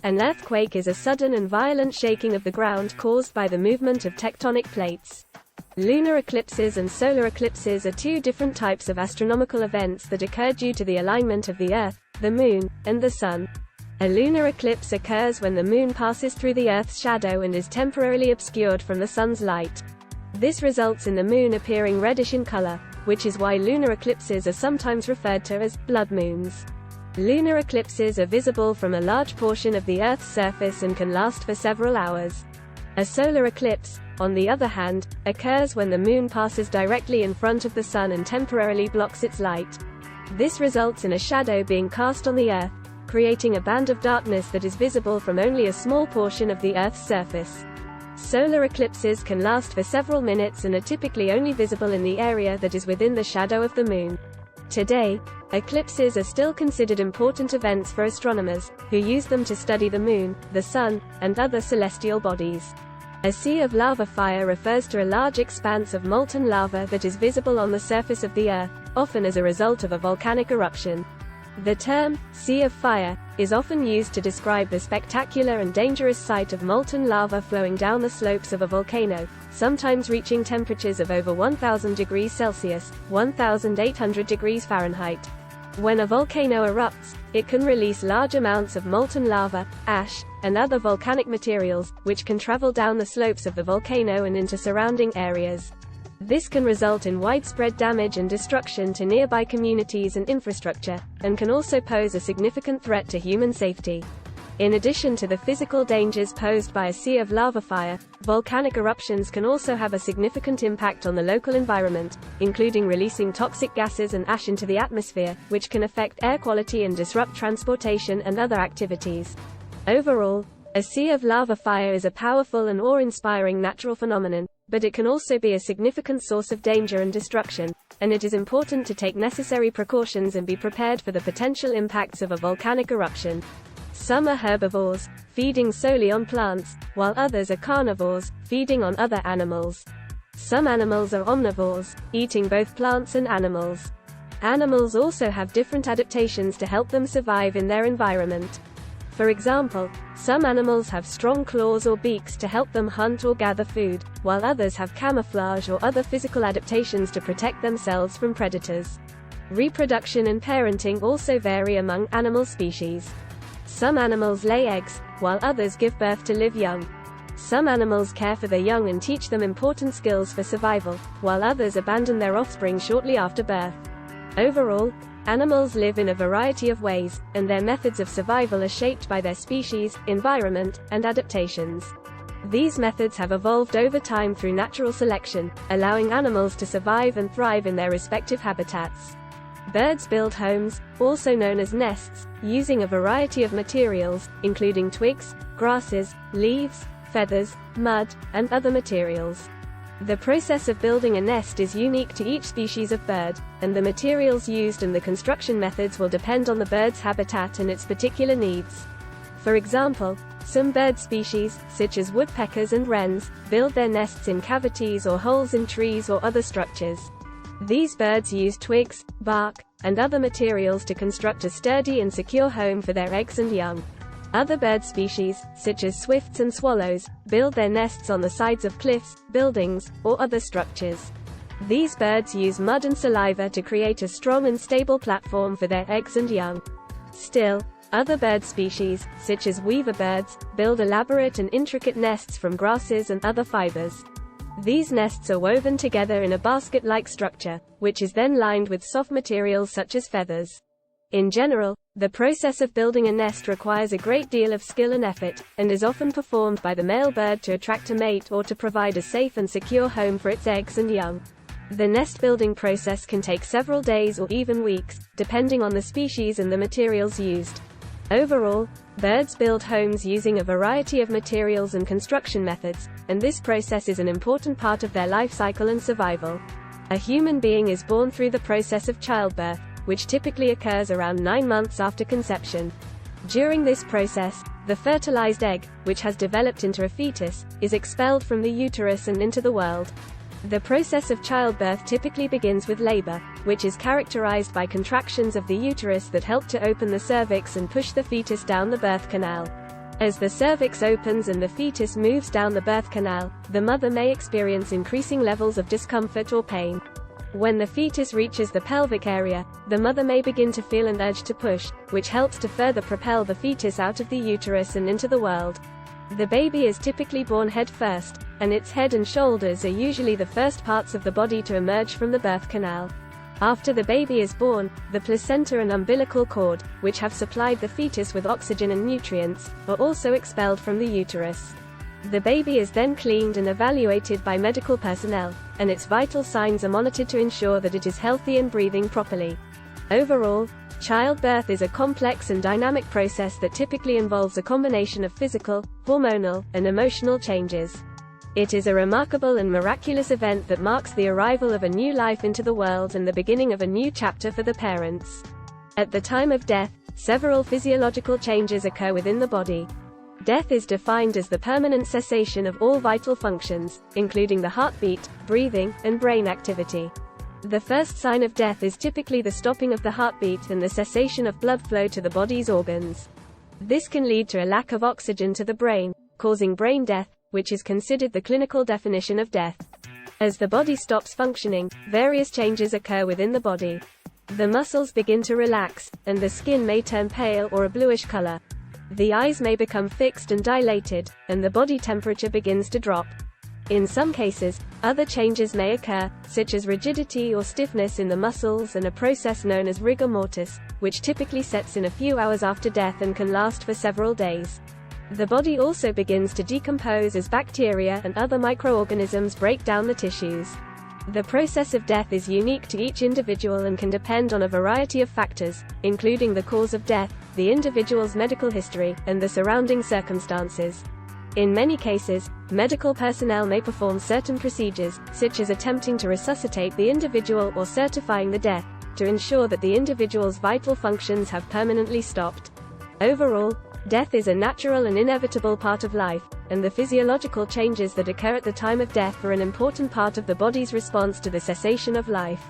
An earthquake is a sudden and violent shaking of the ground caused by the movement of tectonic plates. Lunar eclipses and solar eclipses are two different types of astronomical events that occur due to the alignment of the Earth, the Moon, and the Sun. A lunar eclipse occurs when the Moon passes through the Earth's shadow and is temporarily obscured from the Sun's light. This results in the Moon appearing reddish in color, which is why lunar eclipses are sometimes referred to as blood moons. Lunar eclipses are visible from a large portion of the Earth's surface and can last for several hours. A solar eclipse, on the other hand, occurs when the Moon passes directly in front of the Sun and temporarily blocks its light. This results in a shadow being cast on the Earth, creating a band of darkness that is visible from only a small portion of the Earth's surface. Solar eclipses can last for several minutes and are typically only visible in the area that is within the shadow of the Moon. Today, eclipses are still considered important events for astronomers, who use them to study the Moon, the Sun, and other celestial bodies. A sea of lava fire refers to a large expanse of molten lava that is visible on the surface of the Earth, often as a result of a volcanic eruption. The term, sea of fire, is often used to describe the spectacular and dangerous sight of molten lava flowing down the slopes of a volcano, sometimes reaching temperatures of over 1000 degrees Celsius, 1800 degrees Fahrenheit. When a volcano erupts, it can release large amounts of molten lava, ash, and other volcanic materials, which can travel down the slopes of the volcano and into surrounding areas. This can result in widespread damage and destruction to nearby communities and infrastructure, and can also pose a significant threat to human safety. In addition to the physical dangers posed by a sea of lava fire, volcanic eruptions can also have a significant impact on the local environment, including releasing toxic gases and ash into the atmosphere, which can affect air quality and disrupt transportation and other activities. Overall, a sea of lava fire is a powerful and awe-inspiring natural phenomenon, but it can also be a significant source of danger and destruction, and it is important to take necessary precautions and be prepared for the potential impacts of a volcanic eruption. Some are herbivores, feeding solely on plants, while others are carnivores, feeding on other animals. Some animals are omnivores, eating both plants and animals. Animals also have different adaptations to help them survive in their environment. For example, some animals have strong claws or beaks to help them hunt or gather food, while others have camouflage or other physical adaptations to protect themselves from predators. Reproduction and parenting also vary among animal species. Some animals lay eggs, while others give birth to live young. Some animals care for their young and teach them important skills for survival, while others abandon their offspring shortly after birth. Overall, animals live in a variety of ways, and their methods of survival are shaped by their species, environment, and adaptations. These methods have evolved over time through natural selection, allowing animals to survive and thrive in their respective habitats. Birds build homes, also known as nests, using a variety of materials, including twigs, grasses, leaves, feathers, mud, and other materials. The process of building a nest is unique to each species of bird, and the materials used and the construction methods will depend on the bird's habitat and its particular needs. For example, some bird species, such as woodpeckers and wrens, build their nests in cavities or holes in trees or other structures. These birds use twigs, bark, and other materials to construct a sturdy and secure home for their eggs and young. Other bird species, such as swifts and swallows, build their nests on the sides of cliffs, buildings, or other structures. These birds use mud and saliva to create a strong and stable platform for their eggs and young. Still, other bird species, such as weaver birds, build elaborate and intricate nests from grasses and other fibers. These nests are woven together in a basket-like structure, which is then lined with soft materials such as feathers. In general, the process of building a nest requires a great deal of skill and effort, and is often performed by the male bird to attract a mate or to provide a safe and secure home for its eggs and young. The nest-building process can take several days or even weeks, depending on the species and the materials used. Overall, birds build homes using a variety of materials and construction methods, and this process is an important part of their life cycle and survival. A human being is born through the process of childbirth, which typically occurs around 9 months after conception. During this process, the fertilized egg, which has developed into a fetus, is expelled from the uterus and into the world. The process of childbirth typically begins with labor, which is characterized by contractions of the uterus that help to open the cervix and push the fetus down the birth canal. As the cervix opens and the fetus moves down the birth canal, the mother may experience increasing levels of discomfort or pain. When the fetus reaches the pelvic area, the mother may begin to feel an urge to push, which helps to further propel the fetus out of the uterus and into the world. The baby is typically born head first, and its head and shoulders are usually the first parts of the body to emerge from the birth canal. After the baby is born, the placenta and umbilical cord, which have supplied the fetus with oxygen and nutrients, are also expelled from the uterus. The baby is then cleaned and evaluated by medical personnel, and its vital signs are monitored to ensure that it is healthy and breathing properly. Overall, childbirth is a complex and dynamic process that typically involves a combination of physical, hormonal, and emotional changes. It is a remarkable and miraculous event that marks the arrival of a new life into the world and the beginning of a new chapter for the parents. At the time of death, several physiological changes occur within the body. Death is defined as the permanent cessation of all vital functions, including the heartbeat, breathing, and brain activity. The first sign of death is typically the stopping of the heartbeat and the cessation of blood flow to the body's organs. This can lead to a lack of oxygen to the brain, causing brain death, which is considered the clinical definition of death. As the body stops functioning, various changes occur within the body. The muscles begin to relax, and the skin may turn pale or a bluish color. The eyes may become fixed and dilated, and the body temperature begins to drop. In some cases, other changes may occur, such as rigidity or stiffness in the muscles and a process known as rigor mortis, which typically sets in a few hours after death and can last for several days. The body also begins to decompose as bacteria and other microorganisms break down the tissues. The process of death is unique to each individual and can depend on a variety of factors, including the cause of death, the individual's medical history, and the surrounding circumstances. In many cases, medical personnel may perform certain procedures, such as attempting to resuscitate the individual or certifying the death, to ensure that the individual's vital functions have permanently stopped. Overall, death is a natural and inevitable part of life, and the physiological changes that occur at the time of death are an important part of the body's response to the cessation of life.